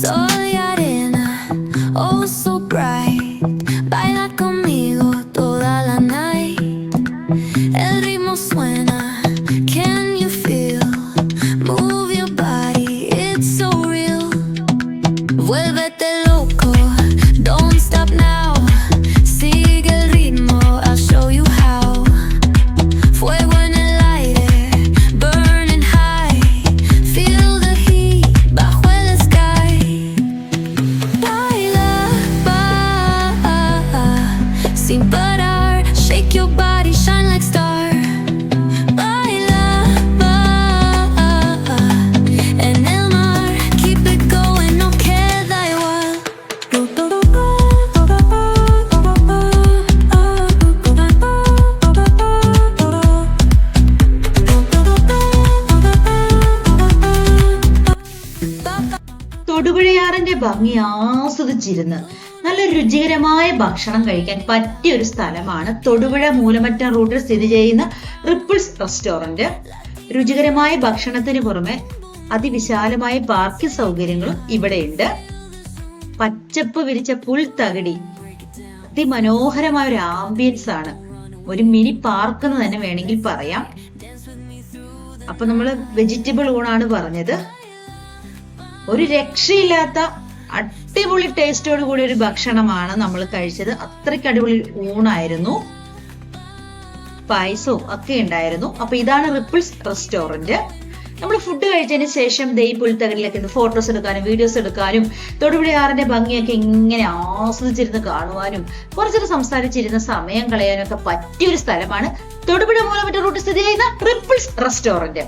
Soy arena, oh so bright. Baila conmigo toda la night. El ritmo suena, can you feel? Move your body, it's so real. Vuélvete loco, don't stop now. Sigue el ritmo, I'll show you how. Fuego en el aire, burning high. Feel the heat bajo el sky. Baila, sin parar. Shake your body, shine like star. Baila, en el mar. Keep it going, no queda igual. തൊടുപുഴയാറിന്റെ ഭംഗി ആസ്വദിച്ചിരുന്ന് നല്ല രുചികരമായ ഭക്ഷണം കഴിക്കാൻ പറ്റിയ ഒരു സ്ഥലമാണ് തൊടുപുഴ മൂലമറ്റം റൂട്ടിൽ സ്ഥിതി ചെയ്യുന്ന റിപ്പിൾസ് റെസ്റ്റോറന്റ്. രുചികരമായ ഭക്ഷണത്തിന് പുറമെ അതിവിശാലമായ പാർക്കിംഗ് സൗകര്യങ്ങളും ഇവിടെയുണ്ട്. പച്ചപ്പ് വിരിച്ച പുൽത്തകിടി, അതിമനോഹരമായ ഒരു ആംബിയൻസ് ആണ്. ഒരു മിനി പാർക്ക് എന്ന് തന്നെ വേണമെങ്കിൽ പറയാം. അപ്പൊ നമ്മള് വെജിറ്റബിൾ ഊണാണ് പറഞ്ഞത്. ഒരു രക്ഷയില്ലാത്ത അടിപൊളി ടേസ്റ്റോട് കൂടി ഒരു ഭക്ഷണമാണ് നമ്മൾ കഴിച്ചത്. അത്രയ്ക്ക് അടിപൊളി ഊണായിരുന്നു. പായസവും ഒക്കെ ഉണ്ടായിരുന്നു. അപ്പൊ ഇതാണ് റിപ്പിൾസ് റെസ്റ്റോറന്റ്. നമ്മൾ ഫുഡ് കഴിച്ചതിന് ശേഷം ദേ പുൽത്തകിടിലേക്ക് ഫോട്ടോസ് എടുക്കാനും വീഡിയോസ് എടുക്കാനും തൊടുപുഴയാറിന്റെ ഭംഗിയൊക്കെ ഇങ്ങനെ ആസ്വദിച്ചിരുന്ന് കാണുവാനും കുറച്ചൊരു സംസാരിച്ചിരുന്ന സമയം കളയാനും ഒക്കെ പറ്റിയൊരു സ്ഥലമാണ് തൊടുപുഴ മൂലമറ്റം റൂട്ട് സ്ഥിതി ചെയ്യുന്ന റിപ്പിൾസ് റെസ്റ്റോറന്റ്.